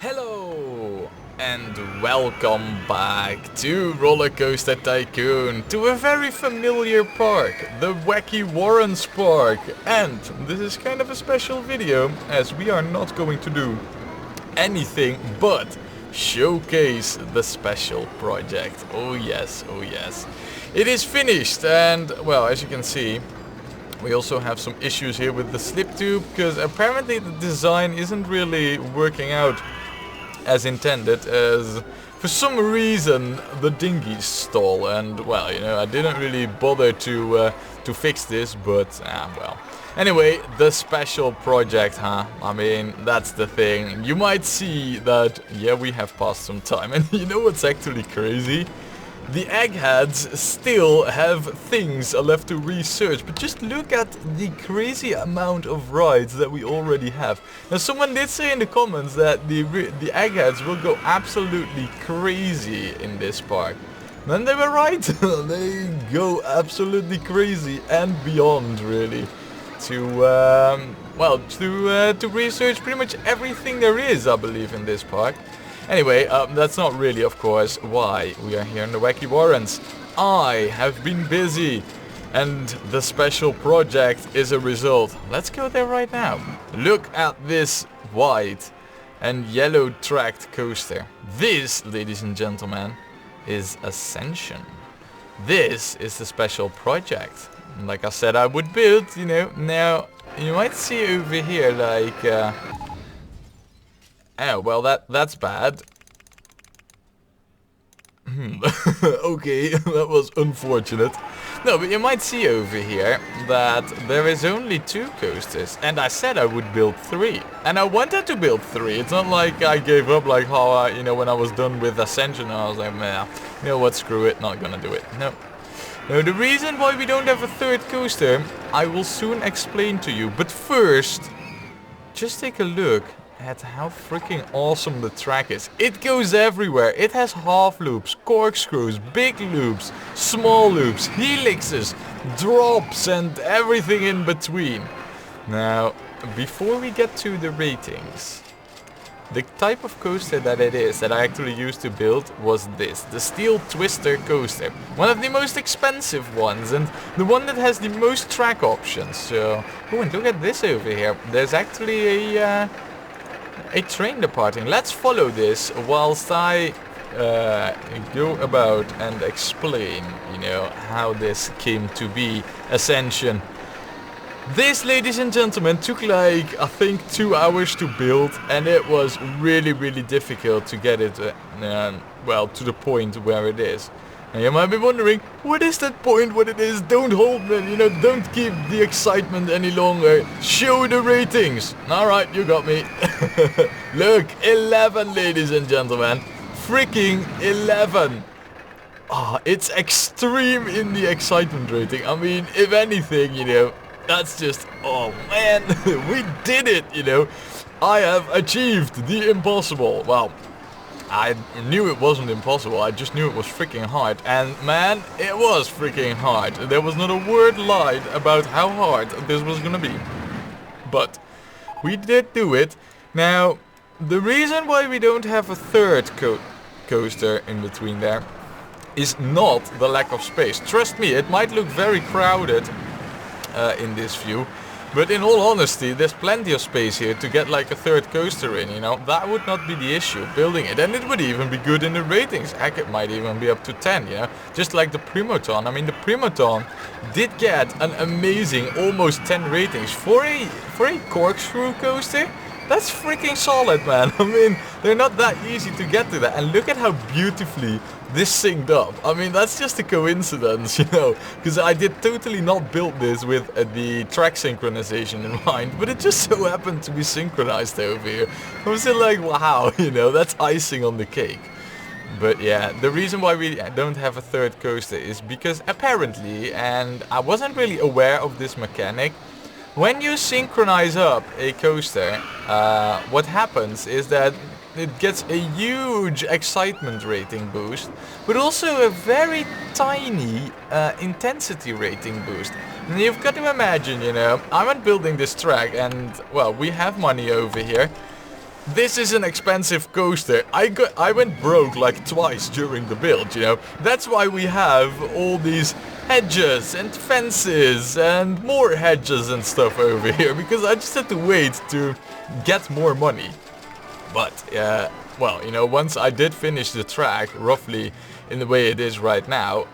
Hello and welcome back to Rollercoaster Tycoon, to a very familiar park, the Wacky Warren's Park. And this is kind of a special video, as we are not going to do anything but showcase the special project. Oh yes, oh yes. It is finished, and well, as you can see, we also have some issues here with the slip tube, because apparently the design isn't really working out as intended, as for some reason the dinghies stall, and well, you know, I didn't really bother to fix this, but well. Anyway, the special project, huh? I mean, that's the thing. You might see that, yeah, we have passed some time, and you know what's actually crazy? The eggheads still have things left to research, but just look at the crazy amount of rides that we already have. Now, someone did say in the comments that the eggheads will go absolutely crazy in this park. And they were right. They go absolutely crazy and beyond, really, to to research pretty much everything there is, I believe, in this park. Anyway, that's not really, of course, why we are here in the Wacky Warrens. I have been busy, and the special project is a result. Let's go there right now. Look at this white and yellow tracked coaster. This, ladies and gentlemen, is Ascension. This is the special project. Like I said, I would build, you know. Now, you might see over here, like... oh, well, that's bad. Okay, that was unfortunate. No, but you might see over here that there is only 2 coasters, and I said I would build 3, and I wanted to build 3. It's not like I gave up, like how I, you know, when I was done with Ascension, I was like, man, you know what, screw it, not gonna do it. No. No, the reason why we don't have a 3rd coaster, I will soon explain to you. But first, just take a look at how freaking awesome the track is. It goes everywhere. It has half loops, corkscrews, big loops, small loops, helixes, drops, and everything in between. Now, before we get to the ratings, the type of coaster that it is that I actually used to build was this, the Steel Twister coaster. One of the most expensive ones, and the one that has the most track options. So, oh, and look at this over here. There's actually a train departing. Let's follow this whilst I go about and explain, you know, how this came to be, Ascension. This, ladies and gentlemen, took like, I think, 2 hours to build, and it was really difficult to get it, well, to the point where it is. And you might be wondering, what is that point when it is? Don't hold me, you know, don't keep the excitement any longer. Show the ratings. Alright, you got me. Look, 11, ladies and gentlemen. Freaking 11. Ah, it's extreme in the excitement rating. I mean, if anything, you know, that's just, oh man, we did it, you know. I have achieved the impossible. Well, I knew it wasn't impossible, I just knew it was freaking hard. And man, it was freaking hard. There was not a word lied about how hard this was gonna be. But we did do it. Now, the reason why we don't have a 3rd coaster in between there is not the lack of space. Trust me, it might look very crowded in this view, but in all honesty, there's plenty of space here to get like a 3rd coaster in, you know. That would not be the issue, building it, and it would even be good in the ratings. Heck, it might even be up to 10, you know, just like the Primoton. I mean, the Primoton did get an amazing almost 10 ratings for a corkscrew coaster. That's freaking solid, man. I mean, they're not that easy to get to that, and look at how beautifully this synced up. I mean, that's just a coincidence, you know, because I did totally not build this with the track synchronization in mind, but it just so happened to be synchronized over here. I was still like, wow, you know, that's icing on the cake. But yeah, the reason why we don't have a 3rd coaster is because apparently, and I wasn't really aware of this mechanic, when you synchronize up a coaster, what happens is that it gets a huge excitement rating boost, but also a very tiny intensity rating boost. And you've got to imagine, you know, I'm not building this track, and well, we have money over here. this is an expensive coaster. I went broke like twice during the build, you know. That's why we have all these hedges and fences and more hedges and stuff over here, because I just had to wait to get more money. But, well, you know, once I did finish the track, roughly in the way it is right now,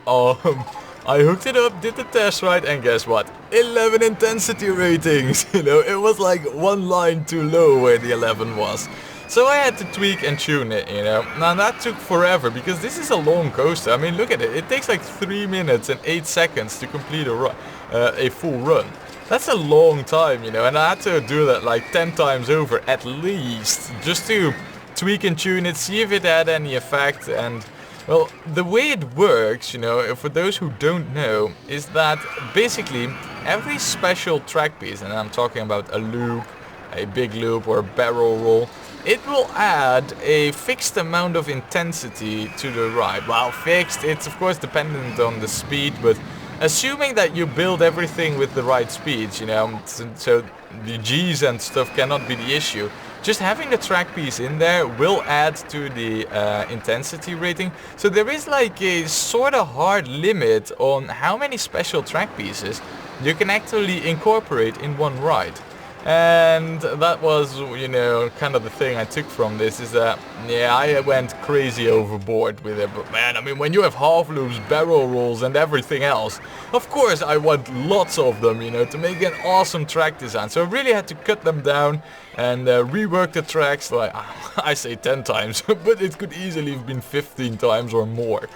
I hooked it up, did the test ride, and guess what? 11 intensity ratings, you know, it was like one line too low where the 11 was. So I had to tweak and tune it, you know. Now that took forever, because this is a long coaster. I mean, look at it, it takes like 3 minutes and 8 seconds to complete a full run. That's a long time, you know, and I had to do that like 10 times over at least, just to tweak and tune it, see if it had any effect. And well, the way it works, you know, for those who don't know, is that basically every special track piece, and I'm talking about a loop, a big loop, or a barrel roll, it will add a fixed amount of intensity to the ride. Well, fixed, it's of course dependent on the speed, but assuming that you build everything with the right speeds, you know, so the G's and stuff cannot be the issue. Just having the track piece in there will add to the intensity rating. So there is like a sort of hard limit on how many special track pieces you can actually incorporate in one ride. And that was, you know, kind of the thing I took from this, is that, yeah, I went crazy overboard with it. But man, I mean, when you have half loops, barrel rolls and everything else, of course I want lots of them, you know, to make an awesome track design. So I really had to cut them down and rework the tracks, like, I say 10 times, but it could easily have been 15 times or more.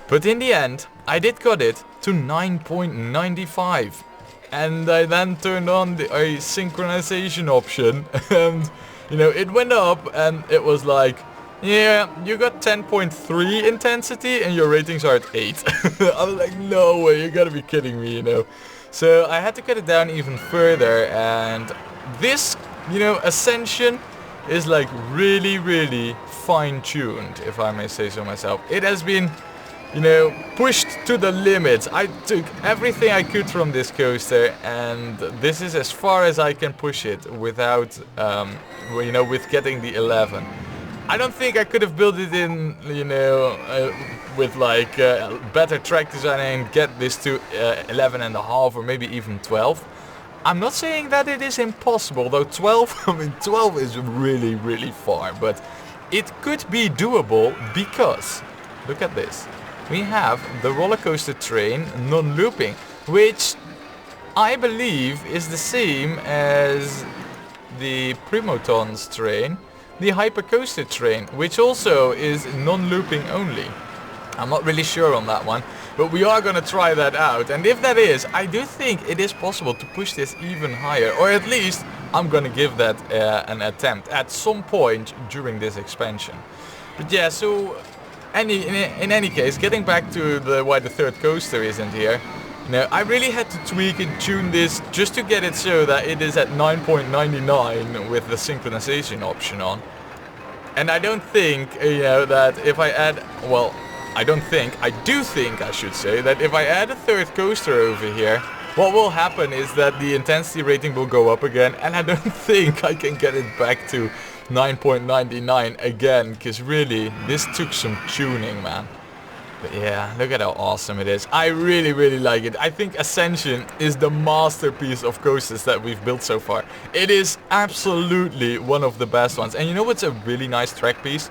But in the end, I did cut it to 9.95. And I then turned on a synchronization option, and you know, it went up and it was like, yeah, you got 10.3 intensity and your ratings are at 8. I was like, no way, you gotta be kidding me, you know. So I had to cut it down even further, and this, you know, Ascension is like really, really fine-tuned, if I may say so myself. It has been, you know, pushed to the limits. I took everything I could from this coaster, and this is as far as I can push it without, you know, with getting the 11. I don't think I could have built it in, you know, with like better track design and get this to 11.5 or maybe even 12. I'm not saying that it is impossible, though 12, I mean 12 is really, really far, but it could be doable because, look at this. We have the Rollercoaster train non-looping, which I believe is the same as the Primoton's train, the Hypercoaster train, which also is non-looping only. I'm not really sure on that one, but we are gonna try that out. And if that is, I do think it is possible to push this even higher, or at least I'm gonna give that an attempt at some point during this expansion. But yeah, so in any case, getting back to why the third coaster isn't here, you know, I really had to tweak and tune this just to get it so that it is at 9.99 with the synchronization option on. And I don't think, you know, that if I add, well, I do think I should say, that if I add a third coaster over here, what will happen is that the intensity rating will go up again, and I don't think I can get it back to 9.99 again, because really, this took some tuning, man. But yeah, look at how awesome it is. I really, really like it. I think Ascension is the masterpiece of coasters that we've built so far. It is absolutely one of the best ones. And you know what's a really nice track piece?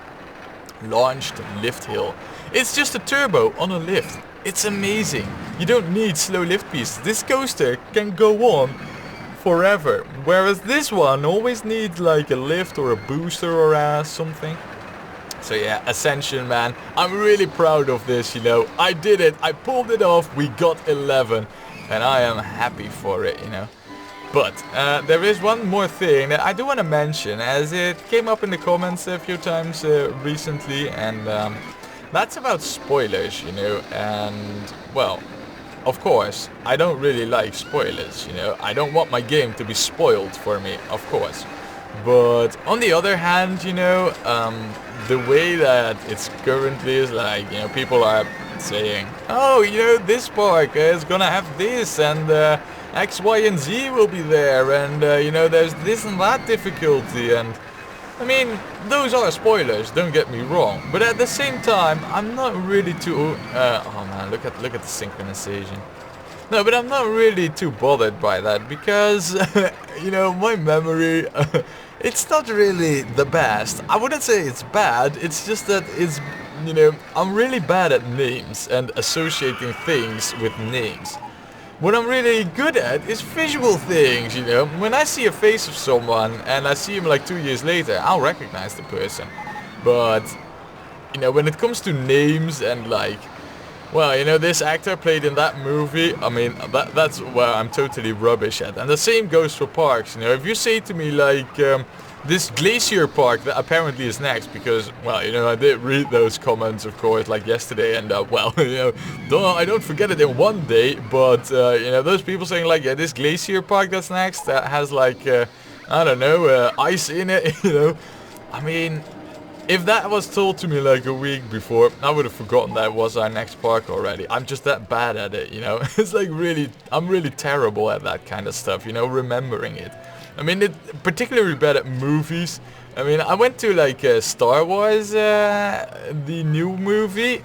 Launched lift hill. It's just a turbo on a lift. It's amazing. You don't need slow lift pieces. This coaster can go on forever, whereas this one always needs like a lift or a booster or something. So yeah, Ascension, man, I'm really proud of this, you know. I did it, I pulled it off, we got 11, and I am happy for it, you know. But there is one more thing that I do want to mention, as it came up in the comments a few times recently, and that's about spoilers, you know. And well, of course, I don't really like spoilers, you know. I don't want my game to be spoiled for me, of course. But on the other hand, you know, the way that it's currently is like, you know, people are saying, oh, you know, this park is gonna have this, and X, Y, and Z will be there, and you know, there's this and that difficulty, and I mean, those are spoilers, don't get me wrong, but at the same time, I'm not really too... oh man, look at the synchronization. No, but I'm not really too bothered by that, because, you know, my memory, it's not really the best. I wouldn't say it's bad, it's just that it's, you know, I'm really bad at names and associating things with names. What I'm really good at is visual things, you know. When I see a face of someone and I see him like 2 years later, I'll recognize the person. But, you know, when it comes to names and like, well, you know, this actor played in that movie, I mean, that's where I'm totally rubbish at. And the same goes for parks, you know. If you say to me like, this glacier park that apparently is next, because, well, you know, I did read those comments, of course, like yesterday, and, well, you know, I don't forget it in one day, but, you know, those people saying, like, yeah, this glacier park that's next, that has, like, I don't know, ice in it, you know, I mean, if that was told to me, like, a week before, I would have forgotten that was our next park already. I'm just that bad at it, you know, it's, like, really, I'm really terrible at that kind of stuff, you know, remembering it. I mean, particularly bad at movies. I mean, I went to like Star Wars, the new movie,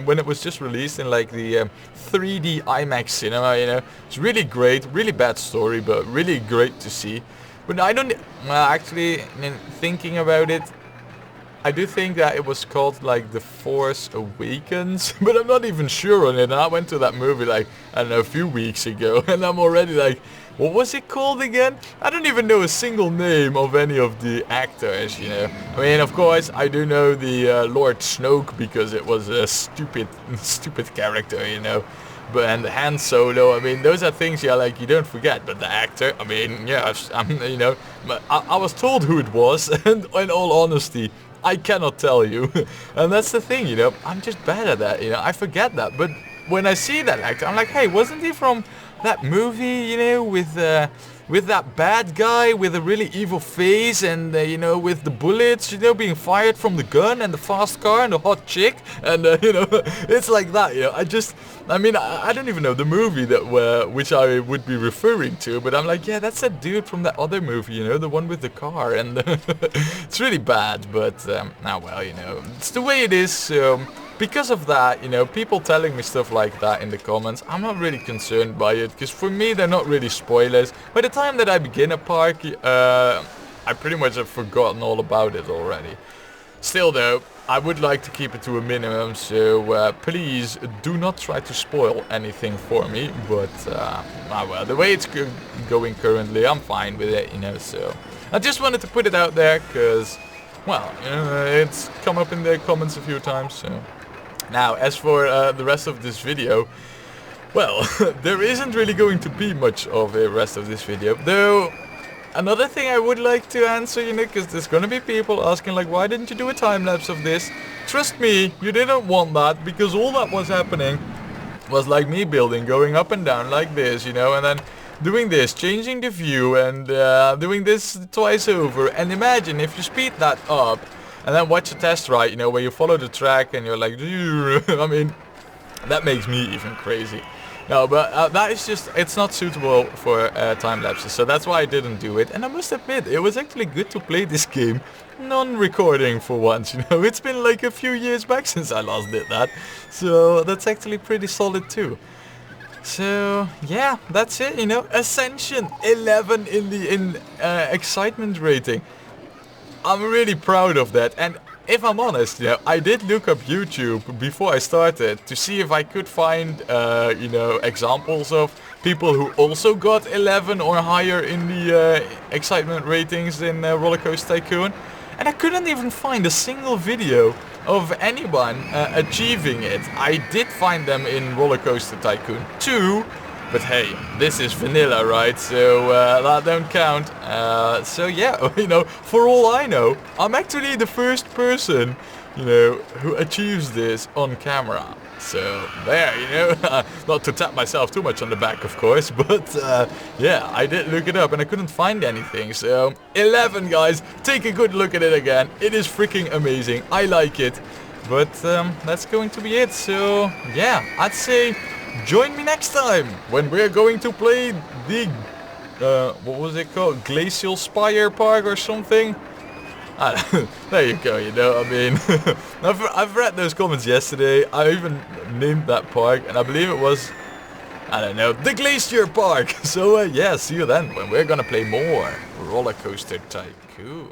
when it was just released in like the 3D IMAX cinema. You know, it's really great, really bad story, but really great to see. But I don't. Well, actually, thinking about it, I do think that it was called like The Force Awakens, but I'm not even sure on it. And I went to that movie like, I don't know, a few weeks ago, and I'm already like, what was it called again? I don't even know a single name of any of the actors, you know. I mean, of course, I do know the Lord Snoke because it was a stupid character, you know. But and Han Solo, I mean, those are things, yeah, like you don't forget. But the actor, I mean, yeah, you know, I was told who it was, and in all honesty, I cannot tell you. And that's the thing, you know, I'm just bad at that, you know, I forget that. But when I see that actor, I'm like, hey, wasn't he from that movie, you know, with that bad guy with a really evil face and, you know, with the bullets, you know, being fired from the gun and the fast car and the hot chick and, you know, it's like that, you know, I mean, I don't even know the movie that which I would be referring to, but I'm like, yeah, that's that dude from that other movie, you know, the one with the car, and it's really bad, but, now, well, you know, it's the way it is, so... Because of that, you know, people telling me stuff like that in the comments, I'm not really concerned by it, because for me they're not really spoilers. By the time that I begin a park, I pretty much have forgotten all about it already. Still though, I would like to keep it to a minimum, so please do not try to spoil anything for me, but well, the way it's going currently, I'm fine with it, you know, so... I just wanted to put it out there, because, well, it's come up in the comments a few times, so... Now, as for the rest of this video, well, there isn't really going to be much of the rest of this video, though another thing I would like to answer, you know, because there's gonna be people asking like, why didn't you do a time-lapse of this? Trust me, you didn't want that, because all that was happening was like me building, going up and down like this, you know, and then doing this, changing the view, and doing this twice over, and imagine if you speed that up, and then watch a test ride, you know, where you follow the track and you're like, I mean, that makes me even crazy. No, but that is just, it's not suitable for time lapses, so that's why I didn't do it. And I must admit, it was actually good to play this game non-recording for once, you know. It's been like a few years back since I last did that, so that's actually pretty solid too. So yeah, that's it, you know. Ascension 11 in excitement rating. I'm really proud of that, and if I'm honest, you know, I did look up YouTube before I started to see if I could find, you know, examples of people who also got 11 or higher in the excitement ratings in Rollercoaster Tycoon, and I couldn't even find a single video of anyone achieving it. I did find them in Rollercoaster Tycoon 2, but hey, this is vanilla, right? So that don't count. So yeah, you know, for all I know, I'm actually the first person, you know, who achieves this on camera. So there, you know, not to tap myself too much on the back, of course, but yeah, I did look it up and I couldn't find anything. So 11, guys, take a good look at it again. It is freaking amazing. I like it. But that's going to be it. So yeah, I'd say join me next time when we're going to play the what was it called? Glacial Spire Park or something? There you go, you know, I mean, I've read those comments yesterday. I even named that park, and I believe it was, I don't know, the Glacier Park. So yeah, see you then when we're gonna play more Rollercoaster Tycoon.